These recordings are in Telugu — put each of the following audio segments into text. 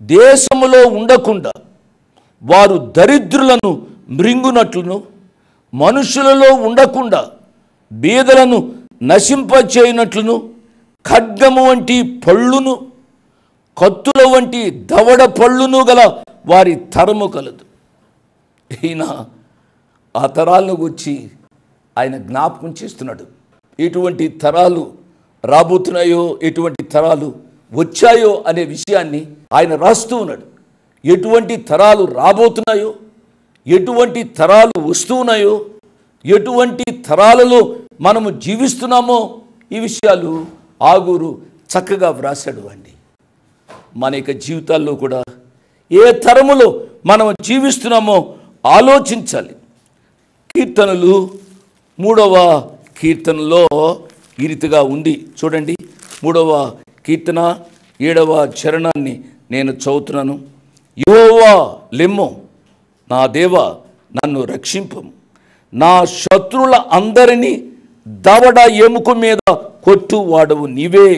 దేశములో ఉండకుండా వారు దరిద్రులను మృంగునట్లును, మనుషులలో ఉండకుండా బీదలను నశింపచేయునట్లును ఖడ్గము వంటి పళ్ళును, కత్తుల వంటి దవడ పళ్ళును గల వారి తరము కలదు. ఈయన ఆ తరాలను గురించి ఆయన జ్ఞాపకం చేస్తున్నాడు. ఎటువంటి తరాలు రాబోతున్నాయో, ఎటువంటి తరాలు వచ్చాయో అనే విషయాన్ని ఆయన రాస్తూ ఉన్నాడు. ఎటువంటి తరాలు రాబోతున్నాయో, ఎటువంటి తరాలు వస్తున్నాయో, ఎటువంటి తరాలలో మనము జీవిస్తున్నామో ఈ విషయాలు ఆగూరు చక్కగా వ్రాసాడు అండి. మన యొక్క జీవితాల్లో కూడా ఏ తరములో మనం జీవిస్తున్నామో ఆలోచించాలి. కీర్తనలు 3వ కీర్తనలో ఈ రీతిగా ఉంది చూడండి. 3వ కీర్తన 7వ చరణాన్ని నేను చదువుతున్నాను. యెహోవా లెమ్మో, నా దేవా నన్ను రక్షింపము. నా శత్రుల అందరినీ దవడ ఎముక మీద కొట్టువాడవు నీవే.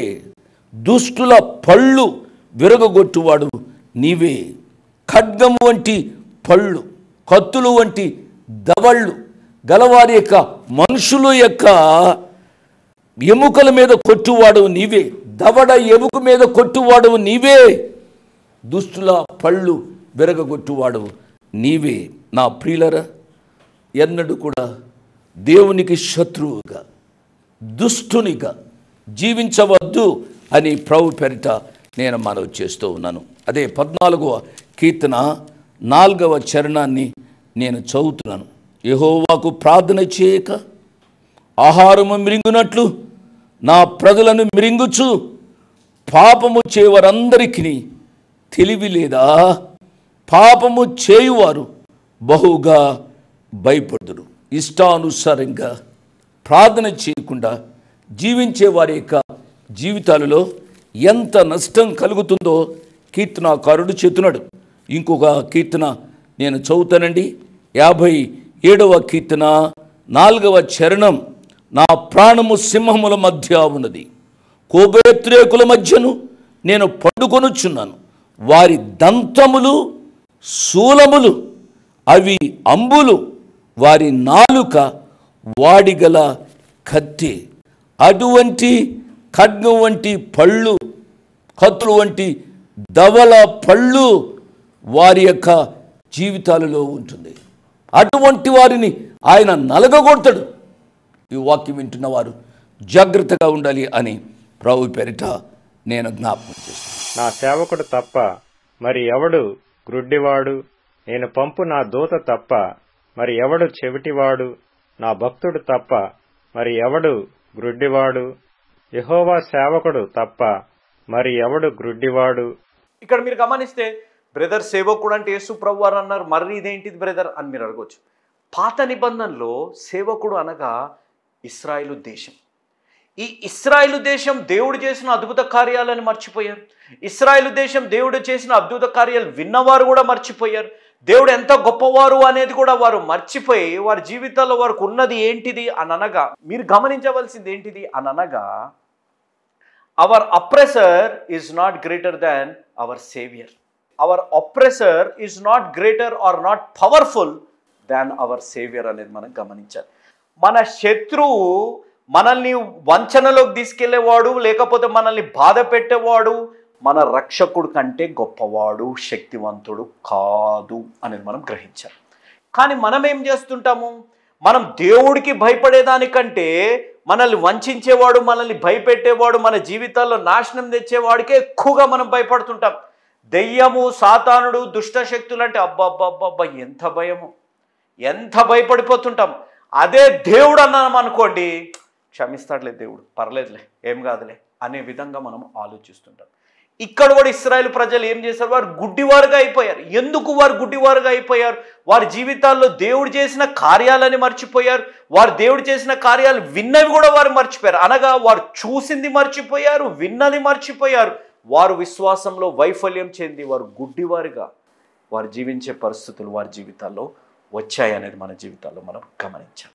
దుష్టుల పళ్ళు విరగొట్టువాడు నీవే. ఖడ్గము వంటి పళ్ళు, కత్తులు వంటి దవళ్ళు గలవారి యొక్క మనుషుల యొక్క ఎముకల మీద కొట్టువాడు నీవే. దవడ ఎముక మీద కొట్టువాడు నీవే. దుష్టుల పళ్ళు విరగొట్టువాడు నీవే. నా ప్రియులరా, ఎన్నడూ కూడా దేవునికి శత్రువుగా, దుష్టునిగా జీవించవద్దు అని ప్రభు పేరిట నేను మనవి చేస్తూ ఉన్నాను. అదే 14వ కీర్తన 4వ చరణాన్ని నేను చదువుతున్నాను. యెహోవాకు ప్రార్థన చేయక ఆహారము మిరింగునట్లు నా ప్రజలను మిరింగుచు పాపము చేయవారందరికీ తెలివి లేదా? పాపము చేయువారు బహుగా భయపడుదురు. ఇష్టానుసారంగా ప్రార్థన చేయకుండా జీవించే వారి యొక్క జీవితాలలో ఎంత నష్టం కలుగుతుందో కీర్తనాకారుడు చెప్తున్నాడు. ఇంకొక కీర్తన నేను చదువుతానండి. 57వ కీర్తన 4వ చరణం. నా ప్రాణము సింహముల మధ్య ఉన్నది, కోపేత్రేకుల మధ్యను నేను పండుకొనుచున్నాను. వారి దంతములు శూలములు, అవి అంబులు, వారి నాలుక వాడిగల కత్తి. అటువంటి ఖడ్గం వంటి పళ్ళు, కత్తులు వంటి దవల పళ్ళు వారి యొక్క జీవితాలలో ఉంటుంది. అటువంటి వారిని ఆయన నలగగొడతాడు. ఈ వాక్యం వింటున్న వారు జాగ్రత్తగా ఉండాలి అని ప్రభు పేరిట నేను జ్ఞాపకం చేస్తాను. నా సేవకుడు తప్ప మరి ఎవడు గ్రుడ్డివాడు? నేను పంపు నా దూత తప్ప మరి ఎవడు చెవిటివాడు? నా భక్తుడు తప్ప మరి ఎవడు గ్రుడ్డివాడు? యెహోవా సేవకుడు తప్ప మరి ఎవడు గ్రుడ్డివాడు? ఇక్కడ మీరు గమనిస్తే బ్రదర్ సేవకుడు అంటే యేసు ప్రభు వారు అన్నారు, మరి ఇదేంటిది బ్రదర్ అని మీరు అడగవచ్చు. పాత నిబంధనలో సేవకుడు అనగా ఇశ్రాయేలు దేశం. ఈ ఇశ్రాయేలు దేశం దేవుడు చేసిన అద్భుత కార్యాలను మర్చిపోయారు. ఇశ్రాయేలు దేశం దేవుడు చేసిన అద్భుత కార్యాలు విన్నవారు కూడా మర్చిపోయారు. దేవుడు ఎంత గొప్పవారు అనేది కూడా వారు మర్చిపోయి వారి జీవితాల్లో వారికి ఉన్నది ఏంటిది అని అనగా, మీరు గమనించవలసింది ఏంటిది అని అనగా, our oppressor is not greater than our saviour. Our oppressor is not greater or not powerful than our saviour అనేది మనం గమనించాలి. మన శత్రువు మనల్ని వంచనలోకి తీసుకెళ్లేవాడు, లేకపోతే మనల్ని బాధ పెట్టేవాడు మన రక్షకుడు కంటే గొప్పవాడు, శక్తివంతుడు కాదు అనేది మనం గ్రహించాలి. కానీ మనం ఏం చేస్తుంటాము? మనం దేవుడికి భయపడేదానికంటే మనల్ని వంచేవాడు, మనల్ని భయపెట్టేవాడు, మన జీవితాల్లో నాశనం తెచ్చేవాడికే ఎక్కువగా మనం భయపడుతుంటాం. దెయ్యము, సాతానుడు, దుష్ట శక్తులు అంటే అబ్బబ్బబ్బబ్బ ఎంత భయము, ఎంత భయపడిపోతుంటాం. అదే దేవుడు అన్నాం అనుకోండి, క్షమిస్తాడులే దేవుడు, పర్లేదులే, ఏం కాదులే అనే విధంగా మనం ఆలోచిస్తుంటాం. ఇక్కడ కూడా ఇశ్రాయేలు ప్రజలు ఏం చేశారు? వారు గుడ్డివారుగా అయిపోయారు. ఎందుకు వారు గుడ్డివారుగా అయిపోయారు? వారి జీవితాల్లో దేవుడు చేసిన కార్యాలని మర్చిపోయారు. వారు దేవుడు చేసిన కార్యాలు విన్నవి కూడా వారు మర్చిపోయారు. అనగా వారు చూసింది మర్చిపోయారు, విన్నది మర్చిపోయారు. వారు విశ్వాసంలో వైఫల్యం చెంది వారు గుడ్డివారుగా వారు జీవించే పరిస్థితులు వారి జీవితాల్లో వచ్చాయనేది మన జీవితాల్లో మనం గమనించాలి.